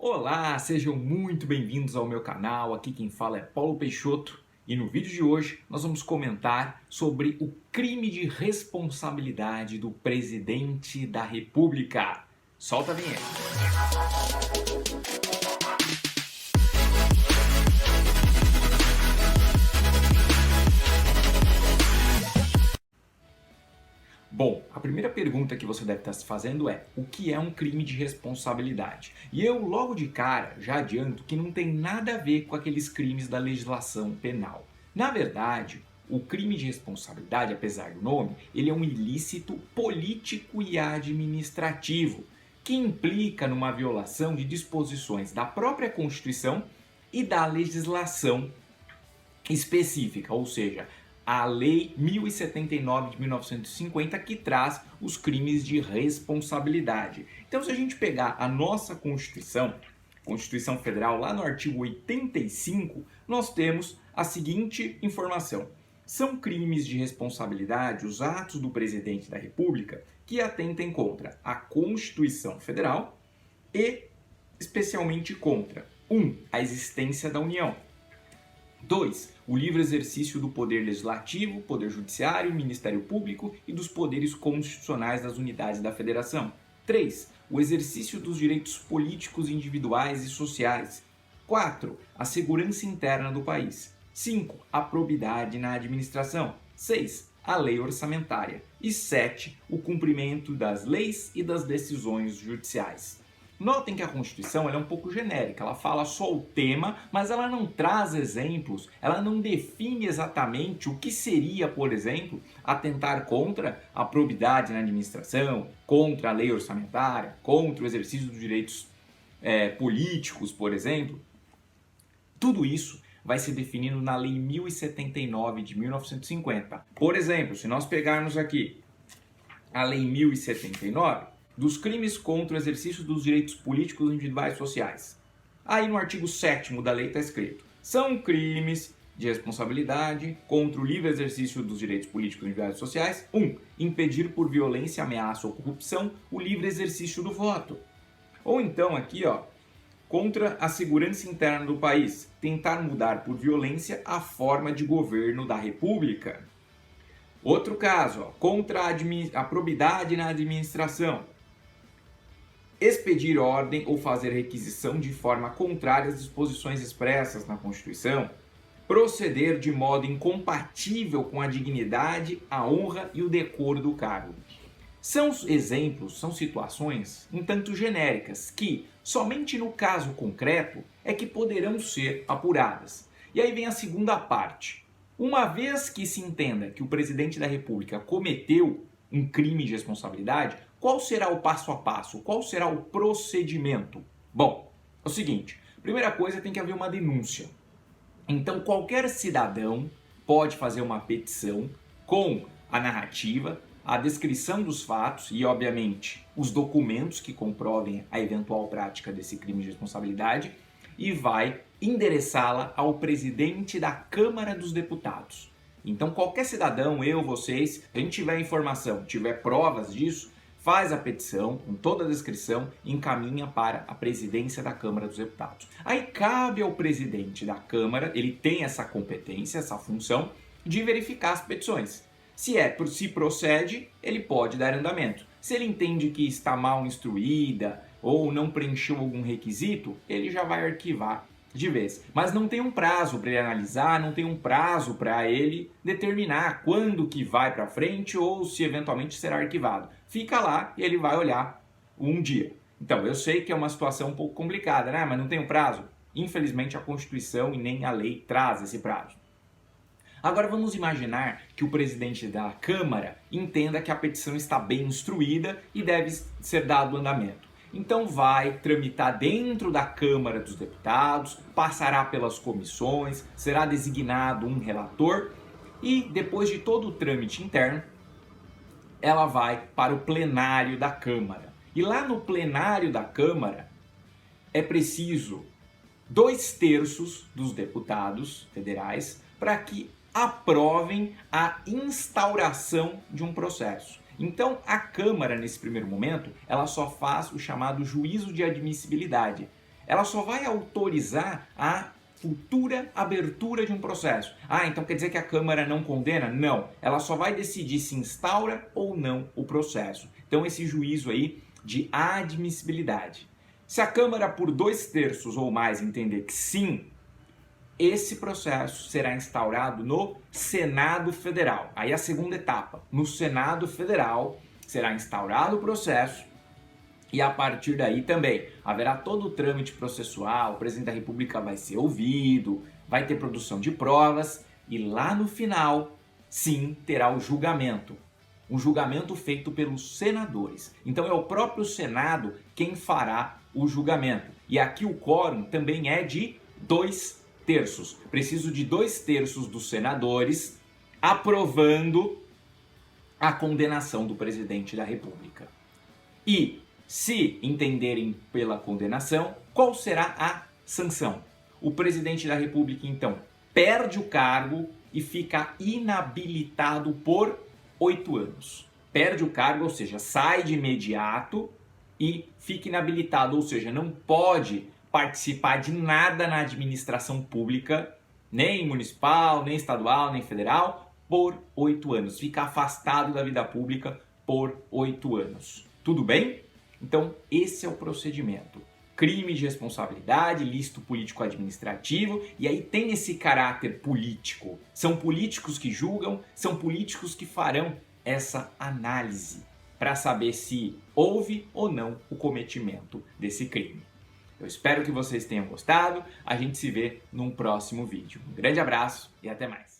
Olá, sejam muito bem-vindos ao meu canal. Aqui quem fala é Paulo Peixoto e no vídeo de hoje nós vamos comentar sobre o crime de responsabilidade do presidente da República. Solta a vinheta. Bom, a primeira pergunta que você deve estar se fazendo é: o que é um crime de responsabilidade? E eu, logo de cara, já adianto que não tem nada a ver com aqueles crimes da legislação penal. Na verdade, o crime de responsabilidade, apesar do nome, ele é um ilícito político e administrativo, que implica numa violação de disposições da própria Constituição e da legislação específica, ou seja, a Lei 1079 de 1950, que traz os crimes de responsabilidade. Então, se a gente pegar a nossa Constituição Federal, lá no artigo 85, nós temos a seguinte informação: são crimes de responsabilidade os atos do presidente da República que atentem contra a Constituição Federal e, especialmente, contra 1. A existência da União. 2. O livre exercício do poder legislativo, poder judiciário, Ministério Público e dos poderes constitucionais das unidades da Federação. 3. O exercício dos direitos políticos individuais e sociais. 4. A segurança interna do país. 5. A probidade na administração. 6. A lei orçamentária. E 7. O cumprimento das leis e das decisões judiciais. Notem que a Constituição é um pouco genérica, ela fala só o tema, mas ela não traz exemplos, ela não define exatamente o que seria, por exemplo, atentar contra a probidade na administração, contra a lei orçamentária, contra o exercício dos direitos políticos, por exemplo. Tudo isso vai ser definido na Lei 1079 de 1950. Por exemplo, se nós pegarmos aqui a Lei 1079, dos crimes contra o exercício dos direitos políticos, individuais e sociais. Aí no artigo 7º da lei está escrito: são crimes de responsabilidade contra o livre exercício dos direitos políticos, individuais e sociais. 1. Impedir por violência, ameaça ou corrupção o livre exercício do voto. Ou então aqui, contra a segurança interna do país, tentar mudar por violência a forma de governo da República. Outro caso, contra a probidade na administração. Expedir ordem ou fazer requisição de forma contrária às disposições expressas na Constituição. Proceder de modo incompatível com a dignidade, a honra e o decoro do cargo. São exemplos, são situações um tanto genéricas que, somente no caso concreto, é que poderão ser apuradas. E aí vem a segunda parte. Uma vez que se entenda que o presidente da República cometeu um crime de responsabilidade, qual será o passo a passo? Qual será o procedimento? Bom, é o seguinte: primeira coisa, tem que haver uma denúncia. Então, qualquer cidadão pode fazer uma petição com a narrativa, a descrição dos fatos e, obviamente, os documentos que comprovem a eventual prática desse crime de responsabilidade e vai endereçá-la ao presidente da Câmara dos Deputados. Então, qualquer cidadão, eu, vocês, se a gente tiver informação, tiver provas disso, faz a petição com toda a descrição e encaminha para a presidência da Câmara dos Deputados. Aí cabe ao presidente da Câmara, ele tem essa competência, essa função de verificar as petições. Se procede, ele pode dar andamento. Se ele entende que está mal instruída ou não preencheu algum requisito, ele já vai arquivar de vez. Mas não tem um prazo para ele analisar, não tem um prazo para ele determinar quando que vai para frente ou se eventualmente será arquivado. Fica lá e ele vai olhar um dia. Então, eu sei que é uma situação um pouco complicada, né? Mas não tem um prazo. Infelizmente, a Constituição e nem a lei traz esse prazo. Agora vamos imaginar que o presidente da Câmara entenda que a petição está bem instruída e deve ser dado andamento. Então vai tramitar dentro da Câmara dos Deputados, passará pelas comissões, será designado um relator e depois de todo o trâmite interno, ela vai para o plenário da Câmara. E lá no plenário da Câmara é preciso 2/3 dos deputados federais para que aprovem a instauração de um processo. Então, a Câmara, nesse primeiro momento, ela só faz o chamado juízo de admissibilidade. ela só vai autorizar a futura abertura de um processo. Então quer dizer que a Câmara não condena? Não, ela só vai decidir se instaura ou não o processo. Então esse juízo aí de admissibilidade. Se a Câmara por 2/3 ou mais entender que sim, esse processo será instaurado no Senado Federal. Aí a segunda etapa, no Senado Federal será instaurado o processo e a partir daí também haverá todo o trâmite processual, o presidente da República vai ser ouvido, vai ter produção de provas e lá no final, sim, terá o julgamento. Um julgamento feito pelos senadores. Então é o próprio Senado quem fará o julgamento. E aqui o quórum também é de 2/3. Preciso de 2/3 dos senadores aprovando a condenação do presidente da República. E, se entenderem pela condenação, qual será a sanção? O presidente da República, então, perde o cargo e fica inabilitado por 8 anos. Perde o cargo, ou seja, sai de imediato e fica inabilitado, ou seja, não pode participar de nada na administração pública, nem municipal, nem estadual, nem federal, por 8 anos. Fica afastado da vida pública por 8 anos. Tudo bem? Então, esse é o procedimento. Crime de responsabilidade, ilícito político-administrativo, e aí tem esse caráter político. São políticos que julgam, são políticos que farão essa análise para saber se houve ou não o cometimento desse crime. Eu espero que vocês tenham gostado, a gente se vê num próximo vídeo. Um grande abraço e até mais!